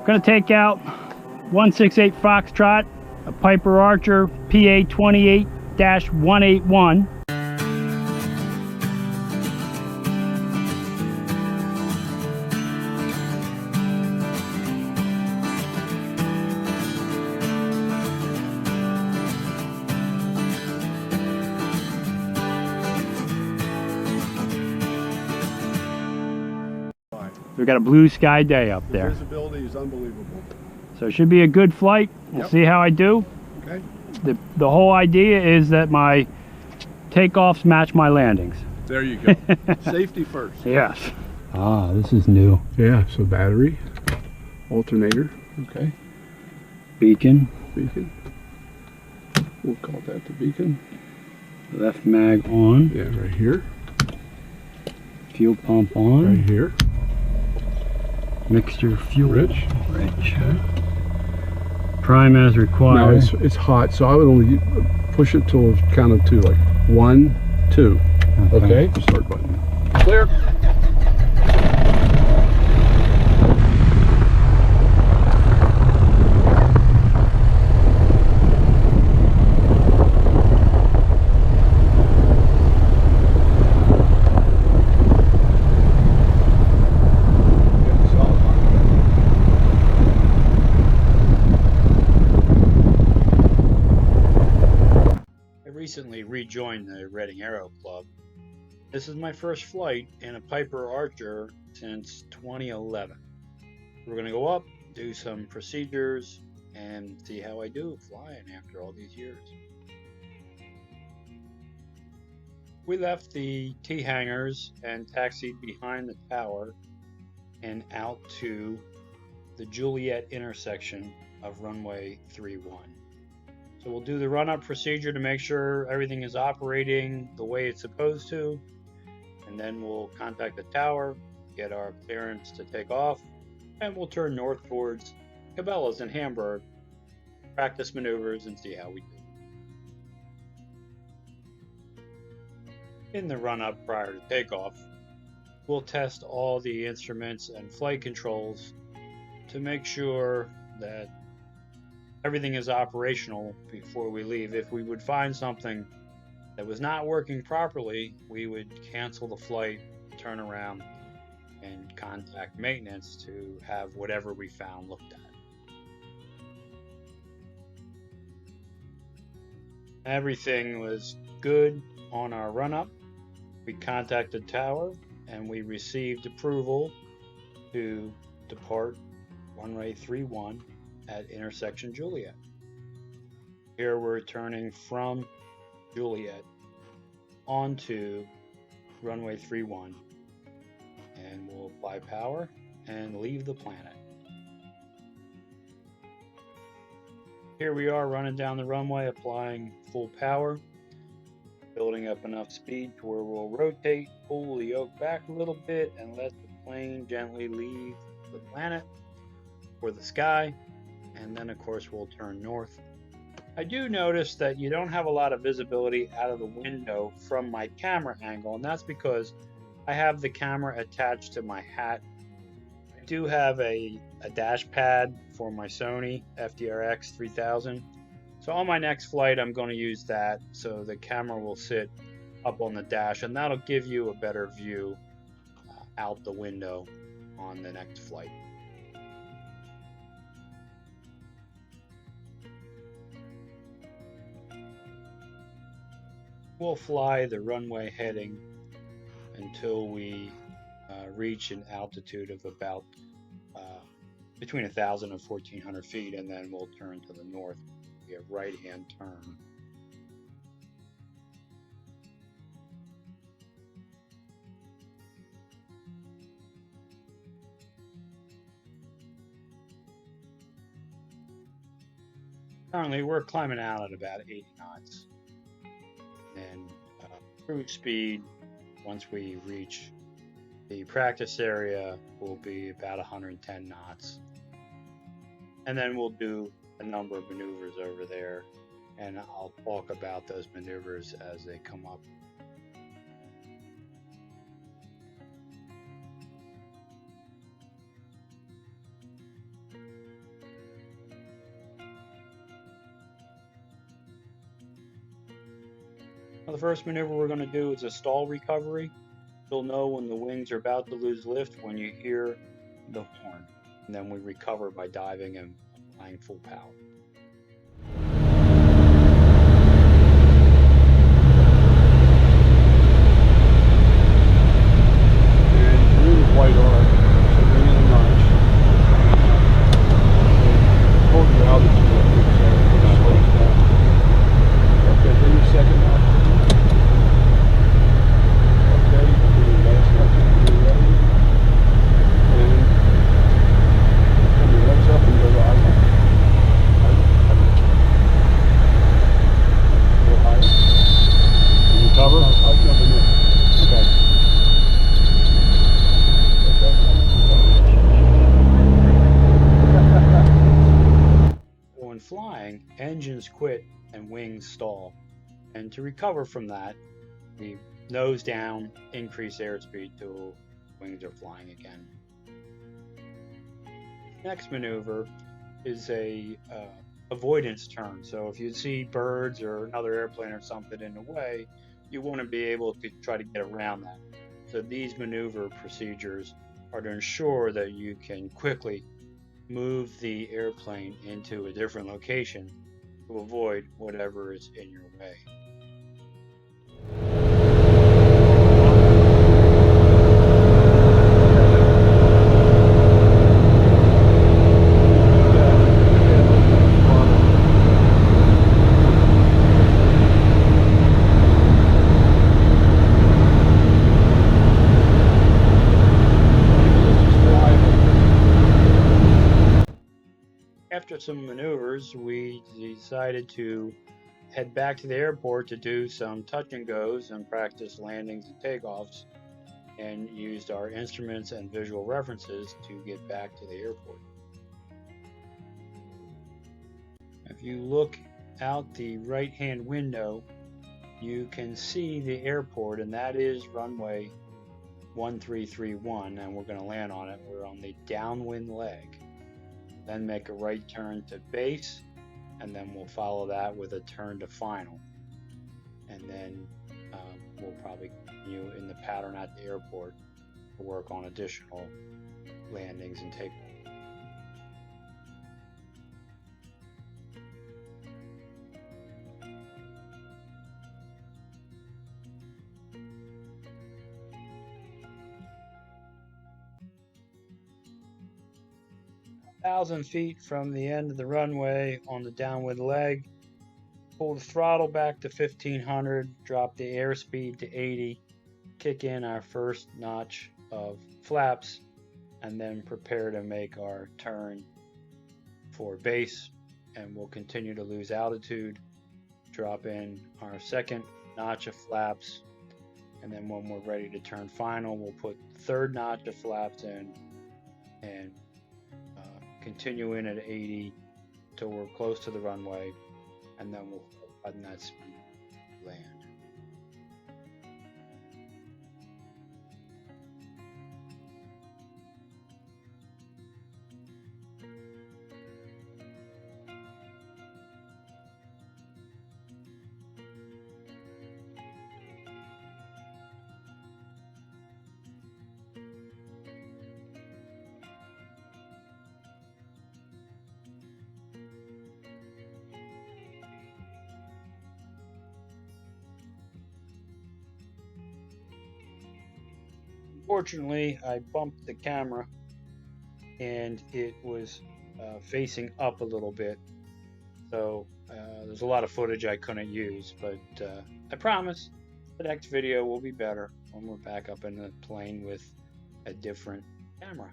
Gonna take out 168 Foxtrot, a Piper Archer PA 28-181. We've got a blue sky day up there. The visibility is unbelievable. So it should be a good flight. We'll see how I do. Okay. The whole idea is that my takeoffs match my landings. There you go. Safety first. Yes. Ah, this is new. Yeah, so battery, alternator, okay. Beacon. Beacon. We'll call that the beacon. Left mag on. Yeah, right here. Fuel pump on. Right here. Mixture fuel. Rich. Okay. Prime as required. Now it's hot, so I would only push it till count of 2, like 1, 2. Okay. Start button. Clear. Recently rejoined the Reading Aero Club. This is my first flight in a Piper Archer since 2011. We're going to go up, do some procedures, and see how I do flying after all these years. We left the T-hangars and taxied behind the tower and out to the Juliet intersection of runway 31. So we'll do the run-up procedure to make sure everything is operating the way it's supposed to, and then we'll contact the tower, get our clearance to take off, and we'll turn north towards Cabela's in Hamburg, practice maneuvers, and see how we do. In the run-up prior to takeoff, we'll test all the instruments and flight controls to make sure that everything is operational before we leave. If we would find something that was not working properly, we would cancel the flight, turn around, and contact maintenance to have whatever we found looked at. Everything was good on our run-up. We contacted tower and we received approval to depart runway 31 at intersection Juliet. Here we're turning from Juliet onto runway 31, and we'll apply power and leave the planet. Here we are running down the runway, applying full power, building up enough speed to where we'll rotate, pull the yoke back a little bit, and let the plane gently leave the planet or the sky. And then of course we'll turn north. I do notice that you don't have a lot of visibility out of the window from my camera angle, and that's because I have the camera attached to my hat. I do have a dash pad for my Sony FDRX 3000, so on my next flight I'm going to use that, so the camera will sit up on the dash, and that'll give you a better view out the window on the next flight. We'll fly the runway heading until we reach an altitude of about between 1,000 and 1,400 feet, and then we'll turn to the north. Be a right-hand turn. Currently, we're climbing out at about 80 knots. And cruise speed, once we reach the practice area, will be about 110 knots. And then we'll do a number of maneuvers over there, and I'll talk about those maneuvers as they come up. The first maneuver we're going to do is a stall recovery. You'll know when the wings are about to lose lift when you hear the horn. And then we recover by diving and applying full power. And really white arc, so bring in a notch. Hold your altitude, I think, so it slows down. Okay, then your second notch. Okay, you can do your last notch when you're ready. And turn your legs up and go to idle. A little higher. And recover? I'll jump in there. Okay. When flying, engines quit and wings stall. And to recover from that, we nose down, increase airspeed till wings are flying again. Next maneuver is a avoidance turn. So if you see birds or another airplane or something in the way, you want to be able to try to get around that. So these maneuver procedures are to ensure that you can quickly move the airplane into a different location to avoid whatever is in your way. After some maneuvers, we decided to head back to the airport to do some touch and goes and practice landings and takeoffs, and used our instruments and visual references to get back to the airport. If you look out the right-hand window, you can see the airport, and that is runway 1331, and we're going to land on it. We're on the downwind leg. Then make a right turn to base, and then we'll follow that with a turn to final. And then we'll probably continue in the pattern at the airport to work on additional landings and takeoffs. A 1,000 feet from the end of the runway on the downwind leg, pull the throttle back to 1500, drop the airspeed to 80, kick in our first notch of flaps, and then prepare to make our turn for base. And we'll continue to lose altitude, drop in our second notch of flaps, and then when we're ready to turn final, we'll put the third notch of flaps in and continue in at 80 till we're close to the runway, and then we'll button that speed land. Unfortunately, I bumped the camera and it was facing up a little bit, so there's a lot of footage I couldn't use, but I promise the next video will be better when we're back up in the plane with a different camera.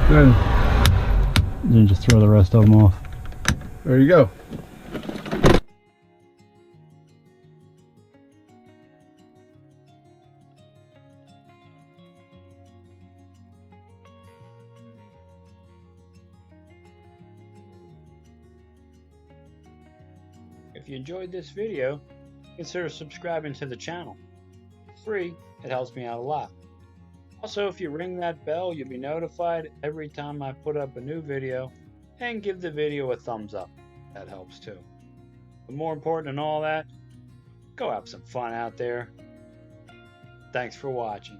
Then Then just throw the rest of them off. there you go. If you enjoyed this video, consider subscribing to the channel. It's free, it helps me out a lot. Also, if you ring that bell, you'll be notified every time I put up a new video, and give the video a thumbs up. That helps too. But more important than all that, go have some fun out there. Thanks for watching.